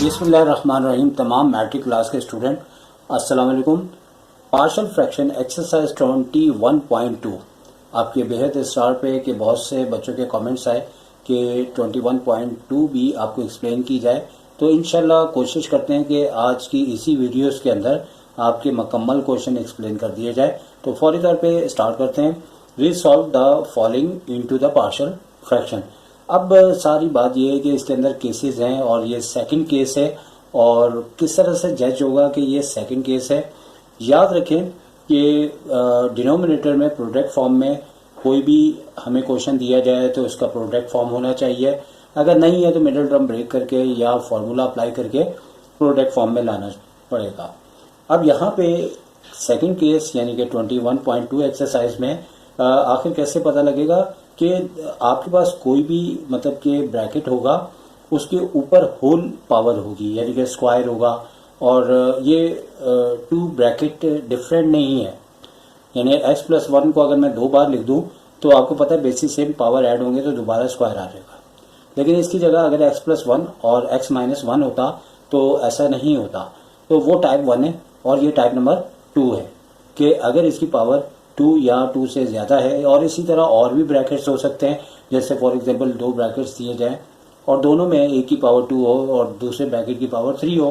बिस्मिल्लाहिर्रहमानिर्रहीम। तमाम matric class के स्टूडेंट अस्सलाम वालेकुम। पार्शल फ्रैक्शन एक्सरसाइज 21.2 आपके बेहद स्टार पे कि बहुत से बच्चों के कमेंट्स आए कि 21.2 भी आपको एक्सप्लेन की जाए, तो इंशाल्लाह कोशिश करते हैं कि आज की इसी वीडियोस के अंदर आपके मुकम्मल क्वेश्चन एक्सप्लेन कर दिए जाए। तो फौरी तौर पे स्टार्ट करते हैं। Resolve the following into the partial fraction. अब सारी बात यह है कि इसके अंदर केसेस हैं और ये सेकंड केस है, और किस तरह से जज होगा कि ये सेकंड केस है। याद रखें कि डिनोमिनेटर में प्रोडक्ट फॉर्म में कोई भी हमें क्वेश्चन दिया जाए तो उसका प्रोडक्ट फॉर्म होना चाहिए। अगर नहीं है तो मिडिल टर्म ब्रेक करके या फॉर्मूला अप्लाई करके प्रोडक्ट फॉर्म में लाना पड़ेगा। अब यहाँ पे सेकंड केस यानी कि 21.2 एक्सरसाइज में आखिर कैसे पता लगेगा कि आपके पास कोई भी मतलब कि ब्रैकेट होगा, उसके ऊपर होल पावर होगी यानी कि स्क्वायर होगा, और ये टू ब्रैकेट डिफरेंट नहीं है। यानी x+1 को अगर मैं 2 बार लिख दूं तो आपको पता है बेसिस सेम पावर ऐड होंगे तो दोबारा स्क्वायर आ जाएगा। लेकिन इसकी जगह अगर x+1 और x-1 होता तो ऐसा नहीं होता। तो वो टाइप 1 है और ये टाइप नंबर 2 है कि अगर इसकी पावर 2 या 2 से ज़्यादा है। और इसी तरह और भी ब्रैकेट्स हो सकते हैं, जैसे फॉर एग्जांपल 2 ब्रैकेट्स दिए जाएं और दोनों में एक की पावर 2 हो और दूसरे ब्रैकेट की पावर 3 हो,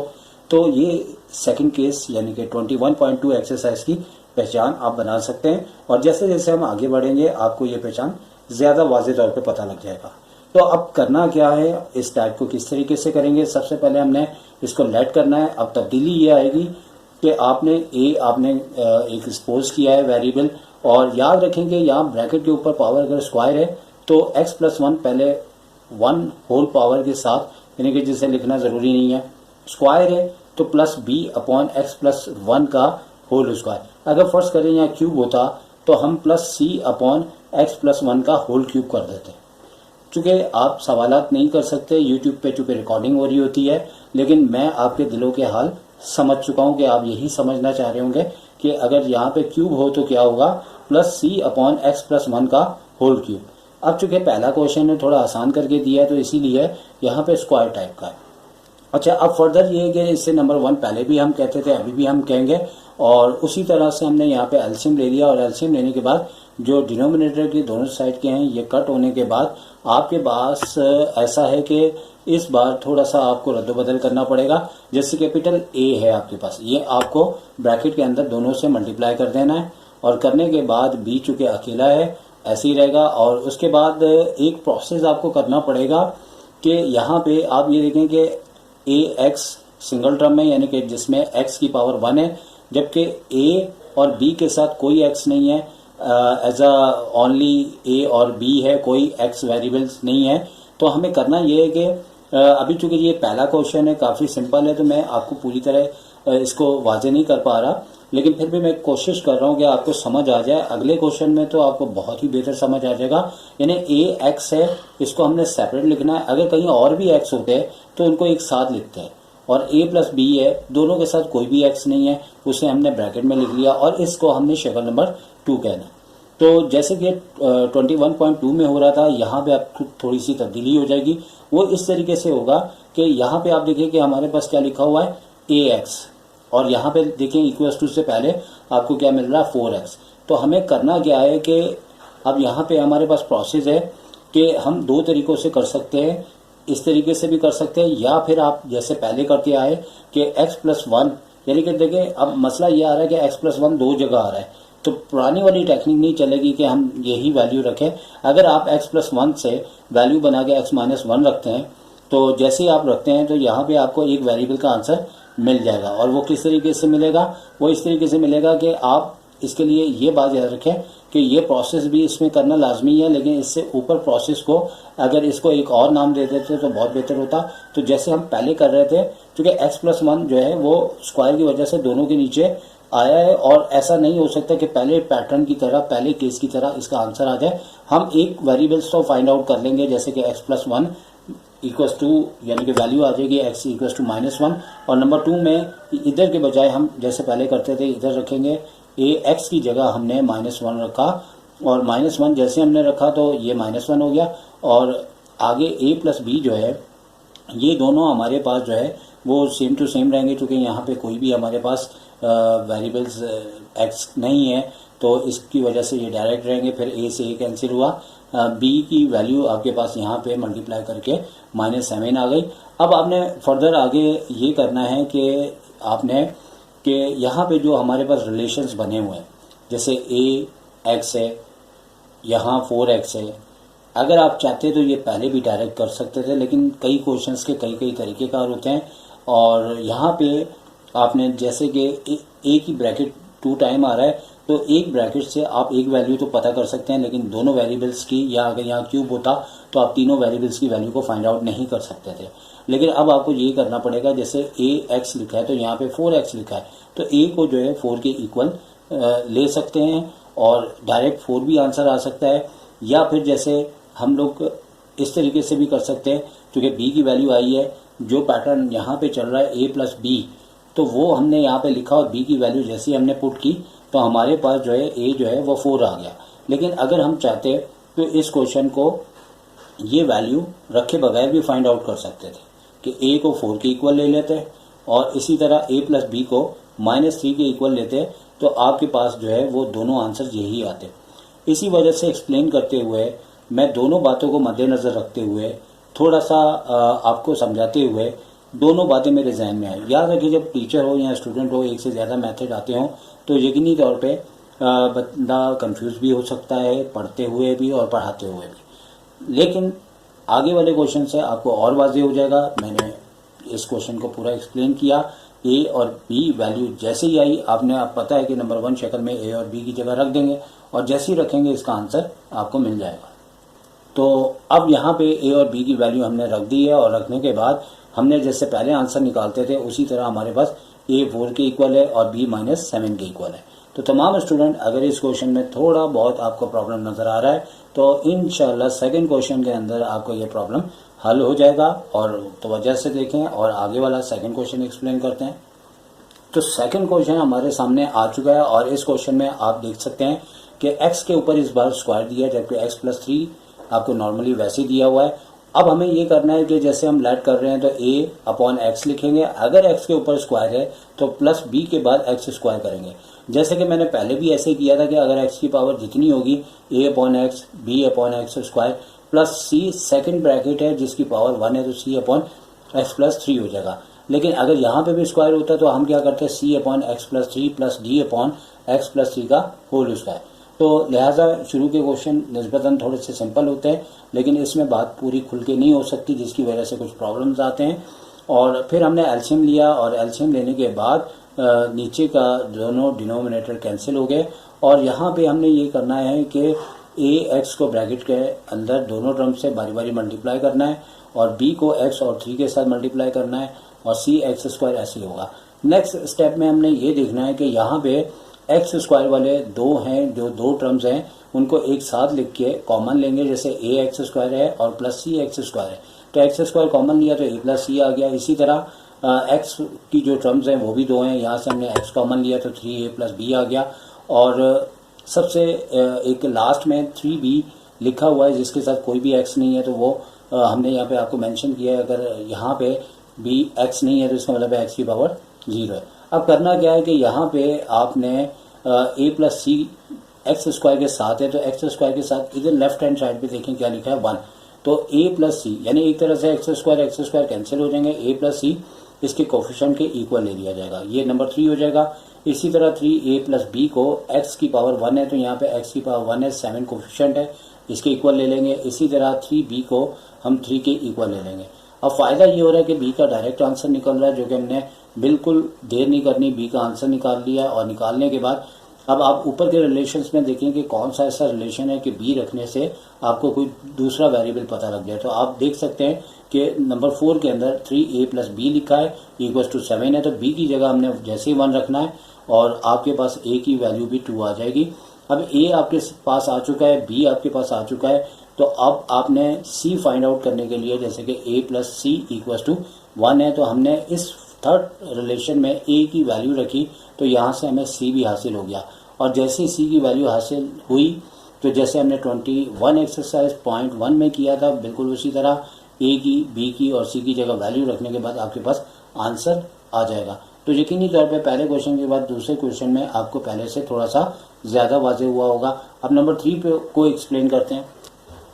तो ये सेकंड केस यानी कि 21.2 एक्सरसाइज की पहचान आप बना सकते हैं। और जैसे जैसे हम आगे बढ़ेंगे आपको ये पहचान ज़्यादा वाज़ेह तौर पे पता लग जाएगा। तो अब करना क्या है, इस टाइप को किस तरीके से करेंगे। सबसे पहले हमने इसको लेट करना है। अब तब्दीली ये आएगी कि आपने एक सपोज किया है वेरिएबल, और याद रखेंगे यहाँ ब्रैकेट के ऊपर पावर अगर स्क्वायर है तो x+1 पहले 1 होल पावर के साथ, यानी कि जिसे लिखना ज़रूरी नहीं है, स्क्वायर है तो प्लस b/x+1 का होल स्क्वायर। अगर फर्ज करें यहाँ क्यूब होता तो हम प्लस c/x+1 का होल क्यूब कर देते। चूँकि आप सवालात नहीं कर सकते, यूट्यूब पे चूँकि रिकॉर्डिंग हो रही होती है, लेकिन मैं आपके दिलों के हाल समझ चुका हूँ कि आप यही समझना चाह रहे होंगे कि अगर यहाँ पे क्यूब हो तो क्या होगा, प्लस c/x+1 का होल क्यूब। अब चूँकि पहला क्वेश्चन ने थोड़ा आसान करके दिया है तो इसीलिए यहाँ पे स्क्वायर टाइप का है। अच्छा, अब फर्दर ये है कि इससे नंबर 1 पहले भी हम कहते थे, अभी भी हम कहेंगे, और उसी तरह से हमने यहाँ पे एलसीएम ले लिया। और एलसीएम लेने के बाद जो डिनोमिनेटर के दोनों साइड के हैं ये कट होने के बाद आपके पास ऐसा है कि इस बार थोड़ा सा आपको रद्दबदल करना पड़ेगा। जैसे कैपिटल ए है आपके पास, ये आपको ब्रैकेट के अंदर दोनों से मल्टीप्लाई कर देना है, और करने के बाद बी चूँकि अकेला है ऐसे ही रहेगा। और उसके बाद एक प्रोसेस आपको करना पड़ेगा कि यहाँ पे आप ये देखें कि ए एक्स सिंगल टर्म में, यानी कि जिसमें x की पावर 1 है, जबकि a और b के साथ कोई x नहीं है, एज अ ओनली a और b है, कोई x वेरिएबल्स नहीं है। तो हमें करना ये है कि अभी चूंकि ये पहला क्वेश्चन है, काफ़ी सिंपल है, तो मैं आपको पूरी तरह इसको वाज़ेह नहीं कर पा रहा, लेकिन फिर भी मैं कोशिश कर रहा हूँ कि आपको समझ आ जाए। अगले क्वेश्चन में तो आपको बहुत ही बेहतर समझ आ जाएगा। यानी ए एक्स है, इसको हमने सेपरेट लिखना है। अगर कहीं और भी एक्स होते हैं तो उनको एक साथ लिखते हैं, और a+b है, दोनों के साथ कोई भी x नहीं है, उसे हमने ब्रैकेट में लिख लिया और इसको हमने शक्ल नंबर 2 कहना। तो जैसे कि 21.2 में हो रहा था, यहाँ पे आपको थोड़ी सी तब्दीली हो जाएगी। वो इस तरीके से होगा कि यहाँ पे आप देखिए कि हमारे पास क्या लिखा हुआ है, ax, और यहाँ पे देखें इक्वल्स टू से पहले आपको क्या मिल रहा है, 4x। तो हमें करना क्या है कि अब यहाँ पे हमारे पास प्रोसेस है कि हम 2 तरीक़ों से कर सकते हैं। इस तरीके से भी कर सकते हैं, या फिर आप जैसे पहले करते आए कि x+1, यानी कि देखिए अब मसला ये आ रहा है कि x+1 2 जगह आ रहा है, तो पुरानी वाली टेक्निक नहीं चलेगी कि हम यही वैल्यू रखें। अगर आप x+1 से वैल्यू बना के x-1 रखते हैं, तो जैसे ही आप रखते हैं तो यहाँ पे आपको एक वेरिएबल का आंसर मिल जाएगा। और वो किस तरीके से मिलेगा, वो इस तरीके से मिलेगा कि आप इसके लिए ये बात याद रखें कि ये प्रोसेस भी इसमें करना लाजमी है, लेकिन इससे ऊपर प्रोसेस को अगर इसको एक और नाम दे देते तो बहुत बेहतर होता। तो जैसे हम पहले कर रहे थे, क्योंकि x+1 जो है वो स्क्वायर की वजह से दोनों के नीचे आया है, और ऐसा नहीं हो सकता कि पहले पैटर्न की तरह, पहले केस की तरह इसका आंसर आ जाए। हम एक वेरिएबल्स तो फाइंड आउट कर लेंगे, जैसे कि x+1 इक्वल्स टू, यानी कि वैल्यू आ जाएगी x इक्वल्स टू -1, और नंबर 2 में इधर के बजाय हम जैसे पहले करते थे इधर रखेंगे, x की जगह हमने -1 रखा, और -1 जैसे हमने रखा तो ये -1 हो गया। और आगे a+b जो है, ये दोनों हमारे पास जो है वो सेम टू सेम रहेंगे, क्योंकि यहाँ पे कोई भी हमारे पास वेरिएबल्स एक्स नहीं है, तो इसकी वजह से ये डायरेक्ट रहेंगे। फिर ए से ए कैंसिल हुआ, बी की वैल्यू आपके पास यहाँ पे मल्टीप्लाई करके -7 आ गई। अब आपने फर्दर आगे ये करना है कि आपने कि यहाँ पे जो हमारे पास रिलेशंस बने हुए हैं, जैसे ए एक्स है, यहाँ 4x है, अगर आप चाहते तो ये पहले भी डायरेक्ट कर सकते थे, लेकिन कई क्वेश्चंस के कई कई तरीक़ेकार होते हैं। और यहाँ पे आपने जैसे कि ए की ब्रैकेट 2 टाइम आ रहा है, तो एक ब्रैकेट से आप एक वैल्यू तो पता कर सकते हैं, लेकिन दोनों वेरिएबल्स की, या अगर यहाँ क्यूब होता तो आप तीनों वेरिएबल्स की वैल्यू को फाइंड आउट नहीं कर सकते थे। लेकिन अब आपको ये करना पड़ेगा, जैसे ए एक्स लिखा है तो यहाँ पे 4x लिखा है, तो ए को जो है 4 के इक्वल ले सकते हैं और डायरेक्ट 4 भी आंसर आ सकता है। या फिर जैसे हम लोग इस तरीके से भी कर सकते हैं, क्योंकि बी की वैल्यू आई है, जो पैटर्न यहाँ पे चल रहा है a प्लस बी, तो वो हमने यहाँ पे लिखा और बी की वैल्यू जैसी हमने पुट की तो हमारे पास जो है a जो है वो 4 आ गया। लेकिन अगर हम चाहते तो इस क्वेश्चन को ये वैल्यू रखे बगैर भी फाइंड आउट कर सकते थे कि a को 4 के इक्वल ले लेते और इसी तरह a प्लस बी को -3 के इक्वल लेते, तो आपके पास जो है वो दोनों आंसर यही आते। इसी वजह से एक्सप्लेन करते हुए, मैं दोनों बातों को मद्देनज़र रखते हुए, थोड़ा सा आपको समझाते हुए, दोनों बातें मेरे जहन में आई। याद रखिए, जब टीचर हो या स्टूडेंट हो, एक से ज़्यादा मेथड आते हों तो यकीनी तौर पे बंदा कंफ्यूज भी हो सकता है, पढ़ते हुए भी और पढ़ाते हुए भी। लेकिन आगे वाले क्वेश्चन से आपको और वाज़ेह हो जाएगा। मैंने इस क्वेश्चन को पूरा एक्सप्लेन किया। ए और बी वैल्यू जैसे ही आई, आपने आप पता है कि नंबर 1 शक्ल में ए और बी की जगह रख देंगे और जैसे ही रखेंगे इसका आंसर आपको मिल जाएगा। तो अब यहाँ पे ए और बी की वैल्यू हमने रख दी है, और रखने के बाद हमने जैसे पहले आंसर निकालते थे उसी तरह हमारे पास ए 4 के इक्वल है और बी -7 के इक्वल है। तो तमाम स्टूडेंट, अगर इस क्वेश्चन में थोड़ा बहुत आपको प्रॉब्लम नज़र आ रहा है तो इंशाल्लाह सेकंड क्वेश्चन के अंदर आपको ये प्रॉब्लम हल हो जाएगा। और तवज्जो से देखें और आगे वाला सेकंड क्वेश्चन एक्सप्लेन करते हैं। तो सेकंड क्वेश्चन हमारे सामने आ चुका है और इस क्वेश्चन में आप देख सकते हैं कि x के ऊपर इस बार स्क्वायर दिया है, जबकि x + 3 आपको नॉर्मली वैसे दिया हुआ है। अब हमें ये करना है कि जैसे हम लेट कर रहे हैं तो a/x लिखेंगे, अगर x के ऊपर स्क्वायर है तो प्लस b के बाद x स्क्वायर करेंगे। जैसे कि मैंने पहले भी ऐसे किया था कि अगर x की पावर जितनी होगी a/x b/x square plus c second bracket है जिसकी पावर 1 है तो c/x + 3 हो जाएगा। लेकिन अगर यहाँ पे भी स्क्वायर होता तो हम क्या करते हैं, c/x + 3 प्लस d/x + 3 का होल स्क्वायर। तो लिहाजा शुरू के क्वेश्चन निस्बतन थोड़े से सिंपल होते हैं, लेकिन इसमें बात पूरी खुल के नहीं हो सकती, जिसकी वजह से कुछ प्रॉब्लम्स आते हैं। और फिर हमने एलसीएम लिया और एलसीएम लेने के बाद नीचे का दोनों डिनोमिनेटर कैंसिल हो गए। और यहाँ पे हमने ये करना है कि ax को ब्रैकेट के अंदर दोनों टर्म से बारी बारी मल्टीप्लाई करना है और b को x और 3 के साथ मल्टीप्लाई करना है और c(x²) ऐसे ही होगा। नेक्स्ट स्टेप में हमने ये देखना है कि यहाँ पे x² वाले दो हैं, जो दो टर्म्स हैं उनको एक साथ लिख के कॉमन लेंगे, जैसे ax² है और प्लस c(x² है, तो x² कॉमन लिया तो a + c आ गया। इसी तरह x की जो टर्म्स हैं वो भी दो हैं, यहाँ से हमने x कॉमन लिया तो 3a + b आ गया। और सबसे एक लास्ट में 3b लिखा हुआ है जिसके साथ कोई भी x नहीं है, तो वो हमने यहाँ पे आपको मेंशन किया है। अगर यहाँ पे भी x नहीं है तो इसका मतलब है x की पावर 0 है। अब करना क्या है कि यहाँ पे आपने a + c x² के साथ है, तो x² के साथ इधर लेफ्ट हैंड साइड पे देखें क्या लिखा है 1, तो a + c यानी एक तरह से x² कैंसिल हो जाएंगे, a + c इसके कोफिशिएंट के इक्वल ले लिया जाएगा, ये नंबर 3 हो जाएगा। इसी तरह 3a + b को x की पावर 1 है तो यहाँ पे x की पावर 1 है, 7 कोफिशिएंट है, इसके इक्वल ले लेंगे। इसी तरह 3b को हम 3 के इक्वल ले लेंगे। अब फ़ायदा ये हो रहा है कि b का डायरेक्ट आंसर निकल रहा है, जो कि हमने बिल्कुल देर नहीं करनी, b का आंसर निकाल लिया। और निकालने के बाद अब आप ऊपर के रिलेशंस में देखें कि कौन सा ऐसा रिलेशन है कि b रखने से आपको कोई दूसरा वेरिएबल पता लग जाए। तो आप देख सकते हैं कि नंबर 4 के अंदर 3a + b लिखा है = 7 है, तो b की जगह हमने जैसे ही 1 रखना है और आपके पास a की वैल्यू भी 2 आ जाएगी। अब a आपके पास आ चुका है, b आपके पास आ चुका है, तो अब आपने c फाइंड आउट करने के लिए, जैसे कि a + c = 1 है, तो हमने इस थर्ड रिलेशन में a की वैल्यू रखी तो यहाँ से हमें c भी हासिल हो गया। और जैसे c की वैल्यू हासिल हुई तो जैसे हमने 21 एक्सरसाइज पॉइंट 1 में किया था, बिल्कुल उसी तरह a की, b की और c की जगह वैल्यू रखने के बाद आपके पास आंसर आ जाएगा। तो यकीनी तौर पे पहले क्वेश्चन के बाद दूसरे क्वेश्चन में आपको पहले से थोड़ा सा ज़्यादा वाज़ेह हुआ होगा। अब नंबर 3 पे को एक्सप्लेन करते हैं।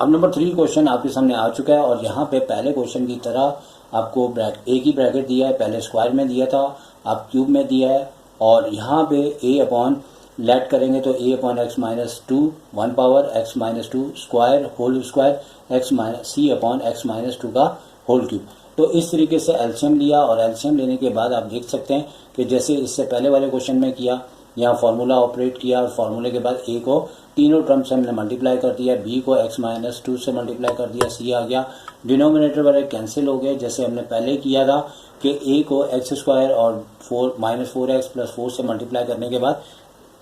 अब नंबर 3 क्वेश्चन आपके सामने आ चुका है और यहाँ पे पहले क्वेश्चन की तरह आपको एक ही ब्रैकेट दिया है, पहले स्क्वायर में दिया था, आप क्यूब में दिया है और यहाँ पे a अपॉन लेट करेंगे तो a upon x minus two 1 power x minus two square whole square x minus c upon x minus two का होल क्यूब। तो इस तरीके से एलसीएम लिया और एलसीएम लेने के बाद आप देख सकते हैं कि जैसे इससे पहले वाले क्वेश्चन में किया, यहाँ फार्मूला ऑपरेट किया और फार्मूले के बाद a को तीनों टर्म से हमने मल्टीप्लाई कर दिया, b को x माइनस टू से मल्टीप्लाई कर दिया, c आ गया, डिनोमिनेटर वाले कैंसिल हो गए जैसे हमने पहले किया था कि a को एक्स स्क्वायर और माइनस 4x प्लस 4 से मल्टीप्लाई करने के बाद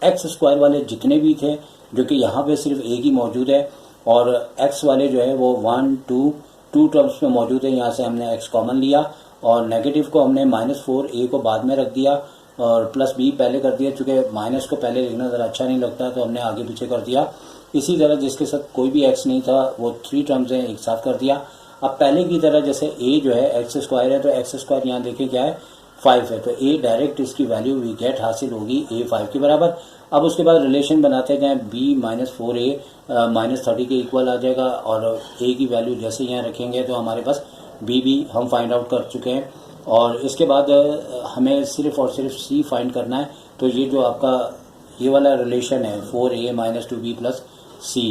एक्स स्क्वायर वाले जितने भी थे जो कि यहाँ पे सिर्फ एक ही मौजूद है और एक्स वाले जो है वो 1 2 टू टर्म्स में मौजूद है, यहाँ से हमने एक्स कॉमन लिया और नेगेटिव को हमने -4 a को बाद में रख दिया और प्लस b पहले कर दिया, चूँकि माइनस को पहले लिखना ज़रा अच्छा नहीं लगता तो हमने आगे पीछे कर दिया। इसी तरह जिसके साथ कोई भी x नहीं था वो 3 टर्म्स हैं एक साथ कर दिया। अब पहले की तरह जैसे a जो है एक्स स्क्वायर है तो एक्स स्क्वायर यहाँ देखिए क्या है 5 है, तो a डायरेक्ट इसकी वैल्यू वी गेट हासिल होगी a 5 के बराबर। अब उसके बाद रिलेशन बनाते जाएँ b माइनस 4a माइनस 30 के इक्वल आ जाएगा और a की वैल्यू जैसे यहाँ रखेंगे तो हमारे पास b भी हम फाइंड आउट कर चुके हैं और इसके बाद हमें सिर्फ और सिर्फ c फाइंड करना है। तो ये जो आपका ये वाला रिलेशन है 4a minus 2b plus c,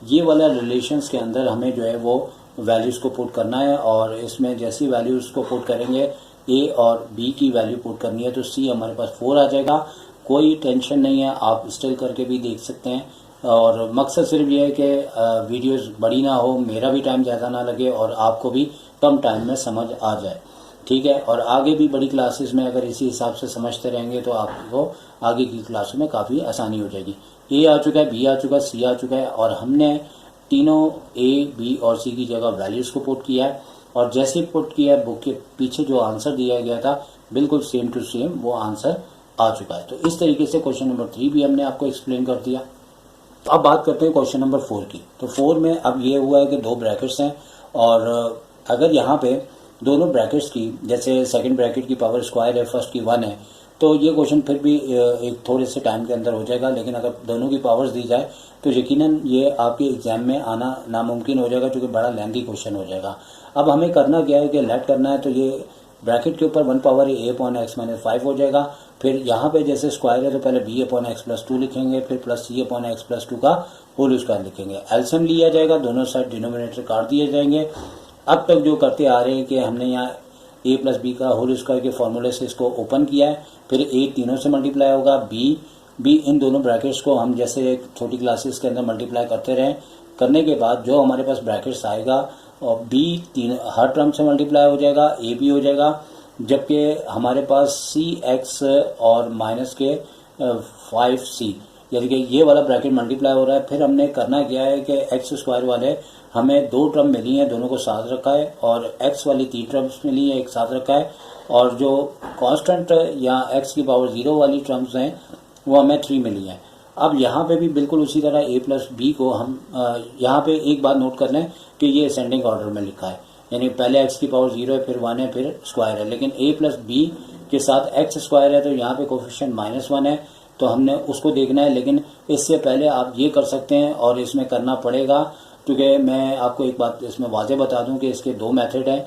ये वाला रिलेशंस के अंदर हमें जो है वो वैल्यूज़ को पुट करना है और इसमें जैसी वैल्यूज़ को पुट करेंगे a और b की वैल्यू पुट करनी है तो c हमारे पास 4 आ जाएगा। कोई टेंशन नहीं है, आप स्टिल करके भी देख सकते हैं और मकसद सिर्फ ये है कि वीडियोस बड़ी ना हो, मेरा भी टाइम ज़्यादा ना लगे और आपको भी कम टाइम में समझ आ जाए, ठीक है। और आगे भी बड़ी क्लासेस में अगर इसी हिसाब से समझते रहेंगे तो आपको आगे की क्लासों में काफ़ी आसानी हो जाएगी। a आ चुका है, b आ चुका है, c आ चुका है और हमने तीनों a, b और c की जगह वैल्यूज़ को पुट किया है और जैसे ही पुट किया है बुक के पीछे जो आंसर दिया गया था बिल्कुल सेम टू सेम वो आंसर आ चुका है। तो इस तरीके से क्वेश्चन नंबर 3 भी हमने आपको एक्सप्लेन कर दिया। तो अब बात करते हैं क्वेश्चन नंबर 4 की। तो 4 में अब ये हुआ है कि दो ब्रैकेट्स हैं और अगर यहाँ पे दोनों ब्रैकेट्स की जैसे सेकंड ब्रैकेट की पावर स्क्वायर है, फर्स्ट की 1 है, तो ये क्वेश्चन फिर भी एक थोड़े से टाइम के अंदर हो जाएगा, लेकिन अगर दोनों की पावर्स दी जाए तो यकीनन ये आपके एग्जाम में आना नामुमकिन हो जाएगा क्योंकि बड़ा लेंथी क्वेश्चन हो जाएगा। अब हमें करना क्या है कि लेट करना है, तो ये ब्रैकेट के ऊपर 1 power a upon x minus 5 हो जाएगा। फिर यहाँ पे जैसे स्क्वायर है तो पहले b अपॉन एक्स प्लस 2 लिखेंगे, फिर plus c upon x plus 2 का होल स्क्वायर लिखेंगे। एलसीएम लिया जाएगा, दोनों साइड डिनोमिनेटर काट दिए जाएंगे। अब तक जो करते आ रहे हैं कि हमने यहाँ a प्लस बी का होल स्क्वायर के फॉर्मूले से इसको ओपन किया है, फिर a तीनों से मल्टीप्लाई होगा, b इन दोनों ब्रैकेट्स को हम जैसे छोटी क्लासेस के अंदर मल्टीप्लाई करते रहें, करने के बाद जो हमारे पास ब्रैकेट्स आएगा और b तीन हर टर्म से मल्टीप्लाई हो जाएगा, a भी हो जाएगा, जबकि हमारे पास सी एक्स और माइनस के 5c यानी कि ये वाला ब्रैकेट मल्टीप्लाई हो रहा है। फिर हमने करना क्या है कि एक्स स्क्वायर वाले हमें दो टर्म मिली हैं, दोनों को साथ रखा है और एक्स वाली 3 टर्म्स मिली हैं, एक साथ रखा है और जो कांस्टेंट या एक्स की पावर 0 वाली टर्म्स हैं वो हमें 3 मिली हैं। अब यहाँ पे भी बिल्कुल उसी तरह a प्लस बी को हम यहाँ पे एक बात नोट कर लें कि ये असेंडिंग ऑर्डर में लिखा है, यानी पहले x की पावर 0 है, फिर 1 है, फिर स्क्वायर है, लेकिन a प्लस बी के साथ x स्क्वायर है तो यहाँ पे कोफिशिएंट -1 है तो हमने उसको देखना है। लेकिन इससे पहले आप ये कर सकते हैं और इसमें करना पड़ेगा क्योंकि मैं आपको एक बात इसमें वाज़े बता दूं कि इसके 2 मेथड हैं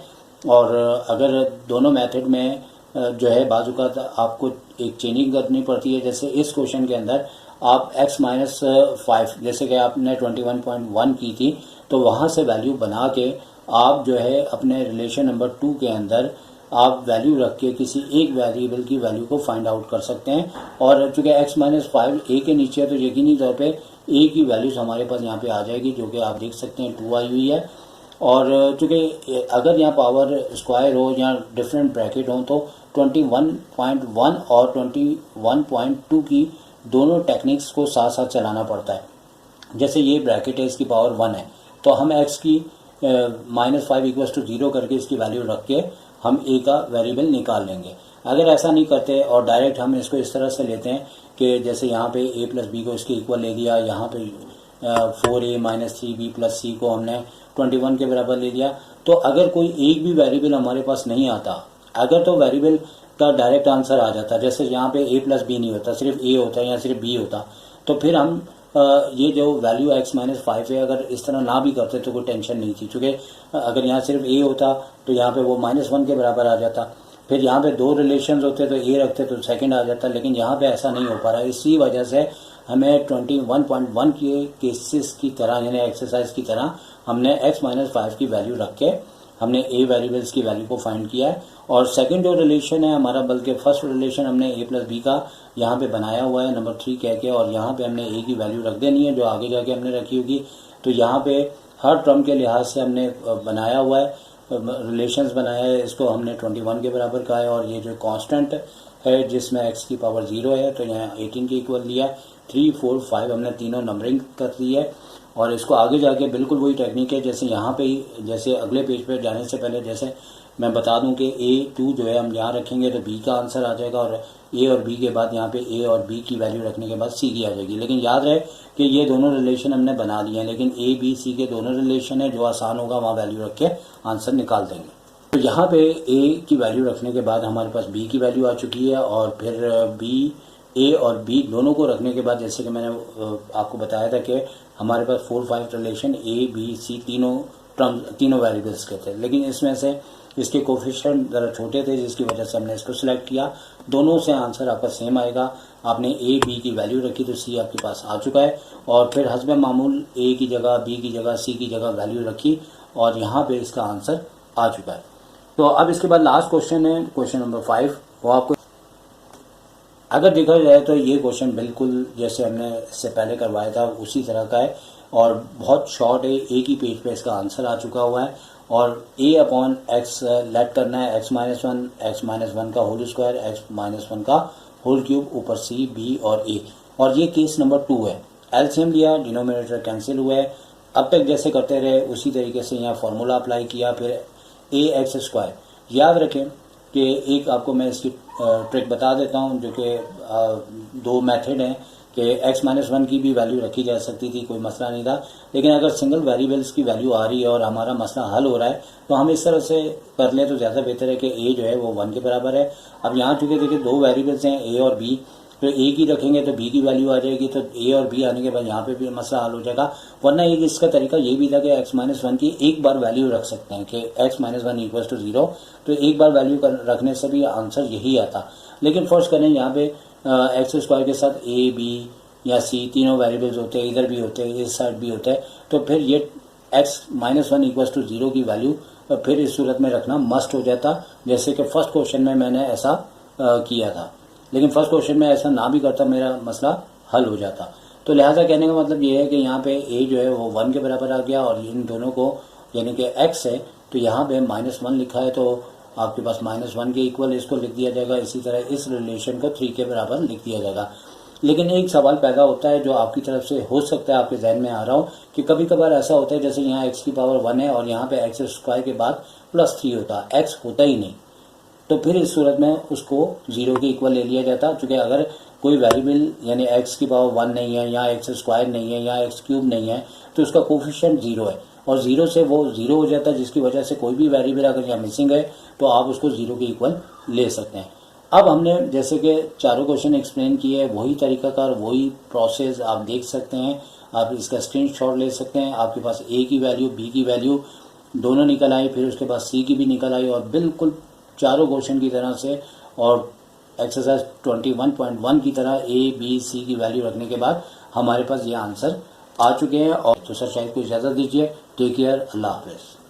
और अगर दोनों मेथड में जो है बाजू का आपको एक चेंजिंग करनी पड़ती है। जैसे इस क्वेश्चन के अंदर आप x माइनस 5 जैसे कि आपने 21.1 की थी तो वहाँ से वैल्यू बना के आप जो है अपने रिलेशन नंबर 2 के अंदर आप वैल्यू रख के किसी एक वेरिएबल की वैल्यू को फाइंड आउट कर सकते हैं और चूँकि x माइनस 5 a के नीचे है तो यकीनी तौर पे a की वैल्यूज़ हमारे पास यहाँ पे आ जाएगी जो कि आप देख सकते हैं 2 आई हुई है। और चूँकि अगर यहाँ पावर स्क्वायर हो या डिफरेंट ब्रैकेट हो तो 21.1 और 21.2 की दोनों टेक्निक्स को साथ साथ चलाना पड़ता है। जैसे ये ब्रैकेट है, इसकी पावर 1 है तो हम x की -5 इक्वल्स टू 0 करके इसकी वैल्यू रख के हम a का वेरिएबल निकाल लेंगे। अगर ऐसा नहीं करते और डायरेक्ट हम इसको इस तरह से लेते हैं कि जैसे यहाँ पे a प्लस बी को इसके इक्वल ले लिया, यहाँ पे 4a minus 3b plus c को हमने 21 के बराबर ले लिया, तो अगर कोई एक भी वेरिएबल हमारे पास नहीं आता अगर तो वेरिएबल का डायरेक्ट आंसर आ जाता, जैसे यहाँ पे a प्लस बी नहीं होता, सिर्फ a होता या सिर्फ b होता, तो फिर हम ये जो वैल्यू x माइनस 5 है अगर इस तरह ना भी करते तो कोई टेंशन नहीं थी, क्योंकि अगर यहाँ सिर्फ a होता तो यहाँ पे वो -1 के बराबर आ जाता। फिर यहाँ पे दो रिलेशन होते तो a रखते तो सेकंड आ जाता, लेकिन यहाँ पे ऐसा नहीं हो पा रहा। इसी वजह से हमें 21.1 के केसेस की तरह यानी एक्सरसाइज की तरह हमने x माइनस 5 की वैल्यू रख के हमने a वेरिएबल्स की वैल्यू को फाइंड किया है। और सेकंड जो रिलेशन है हमारा, बल्कि फर्स्ट रिलेशन हमने a प्लस बी का यहाँ पे बनाया हुआ है नंबर 3 कह के, और यहाँ पे हमने a की वैल्यू रख देनी है जो आगे जाके हमने रखी होगी। तो यहाँ पे हर टर्म के लिहाज से हमने बनाया हुआ है, रिलेशंस बनाया है, इसको हमने 21 के बराबर का है। और ये जो कांस्टेंट है जिसमें x की पावर 0 है तो यहाँ 18 के इक्वल लिया है। 3, 4, 5 हमने तीनों नंबरिंग कर दी है। और इसको आगे जाके बिल्कुल वही टेक्निक है जैसे यहाँ पे ही, जैसे अगले पेज पे जाने से पहले जैसे मैं बता दूं कि A2 जो है हम यहाँ रखेंगे तो B का आंसर आ जाएगा, और A और B के बाद यहाँ पे A और B की वैल्यू रखने के बाद C की आ जाएगी। लेकिन याद रहे कि ये दोनों रिलेशन हमने बना लिए हैं, लेकिन A, B, C के दोनों रिलेशन है, जो आसान होगा वहाँ वैल्यू रख के आंसर निकाल देंगे। तो यहाँ पे A की वैल्यू रखने के बाद हमारे पास B की वैल्यू आ चुकी है, और फिर A और B दोनों को रखने के बाद जैसे कि मैंने आपको बताया था कि हमारे पास 4, 5 रिलेशन A, B, C तीनों वेरिएबल्स के थे, लेकिन इसमें से इसके कोफिशिएंट ज़रा छोटे थे जिसकी वजह से हमने इसको सिलेक्ट किया। दोनों से आंसर आपका सेम आएगा। आपने A, B की वैल्यू रखी तो C आपके पास आ चुका है, और फिर हस्बे मामूल A की जगह, B की जगह, C की जगह वैल्यू रखी और यहाँ पे इसका आंसर आ चुका है। तो अब इसके बाद लास्ट क्वेश्चन है, क्वेश्चन नंबर 5। वो आपको अगर देखा जाए तो ये क्वेश्चन बिल्कुल जैसे हमने इससे पहले करवाया था उसी तरह का है, और बहुत शॉर्ट है। एक ही पेज पे इसका आंसर आ चुका हुआ है, और a अपॉन x लेट करना है, x माइनस वन का होल स्क्वायर, x माइनस 1 का होल क्यूब, ऊपर c, b और a। और ये केस नंबर 2 है। एलसीएम लिया, डिनोमिनेटर कैंसिल हुआ है। अब तक जैसे करते रहे उसी तरीके से यहाँ फॉर्मूला अप्लाई किया, फिर ax स्क्वायर। याद रखें कि एक आपको मैं इसकी ट्रिक बता देता हूँ, जो कि दो मेथड हैं कि x माइनस 1 की भी वैल्यू रखी जा सकती थी, कोई मसला नहीं था। लेकिन अगर सिंगल वेरिएबल्स की वैल्यू आ रही है और हमारा मसला हल हो रहा है तो हम इस तरह से कर लें तो ज़्यादा बेहतर है कि a जो है वो 1 के बराबर है। अब यहाँ चूँकि देखिए दो वेरिएबल्स हैं a और b, तो a की रखेंगे तो b की वैल्यू आ जाएगी, तो a और b आने के बाद यहाँ पे भी मसला हल हो जाएगा। वरना एक इसका तरीका ये भी था कि x माइनस 1 की एक बार वैल्यू रख सकते हैं कि x माइनस 1 इक्वल टू 0, तो एक बार वैल्यू रखने से भी आंसर यही आता। लेकिन फर्स्ट करें यहाँ पे एक्स स्क्वायर के साथ a, b या c तीनों वेरिएबल्स होते हैं, इधर भी होते हैं, इस साइड भी होते हैं, तो फिर ये x माइनस 1 इक्वल टू 0 की वैल्यू फिर इस सूरत में रखना मस्ट हो जाता, जैसे कि फर्स्ट क्वेश्चन में मैंने ऐसा किया था। लेकिन फर्स्ट क्वेश्चन में ऐसा ना भी करता मेरा मसला हल हो जाता। तो लिहाजा कहने का मतलब ये है कि यहाँ पे a जो है वो 1 के बराबर आ गया, और इन दोनों को यानी कि x है तो यहाँ पे -1 लिखा है, तो आपके पास -1 के इक्वल इसको लिख दिया जाएगा। इसी तरह इस रिलेशन को 3 के बराबर लिख दिया जाएगा। लेकिन एक सवाल पैदा होता है जो आपकी तरफ से हो सकता है आपके जहन में आ रहा हो कि कभी कभार ऐसा होता है जैसे यहाँ x की पावर 1 है और यहाँ पे x स्क्वायर के बाद +3 होता है, x होता ही नहीं, तो फिर इस सूरत में उसको 0 के इक्वल ले लिया जाता। क्योंकि अगर कोई वेरिएबल यानी x की पावर 1 नहीं है, या x स्क्वायर नहीं है, या x क्यूब नहीं है, तो उसका कोफिशिएंट 0 है, और 0 से वो 0 हो जाता है, जिसकी वजह से कोई भी वेरिएबल अगर यहाँ मिसिंग है तो आप उसको 0 के इक्वल ले सकते हैं। अब हमने जैसे कि चारों क्वेश्चन एक्सप्लेन किए, वही तरीकाकार, वही प्रोसेस आप देख सकते हैं। आप इसका स्क्रीनशॉट ले सकते हैं। आपके पास a की वैल्यू, b की वैल्यू दोनों निकल आई, फिर उसके बाद c की भी निकल आई, और बिल्कुल चारों क्वेश्चन की तरह से और एक्सरसाइज 21.1 की तरह a, b, c की वैल्यू रखने के बाद हमारे पास ये आंसर आ चुके हैं। और तो सर शायद को इजाज़त दीजिए। टेक केयर, अल्लाह हाफ़िज़।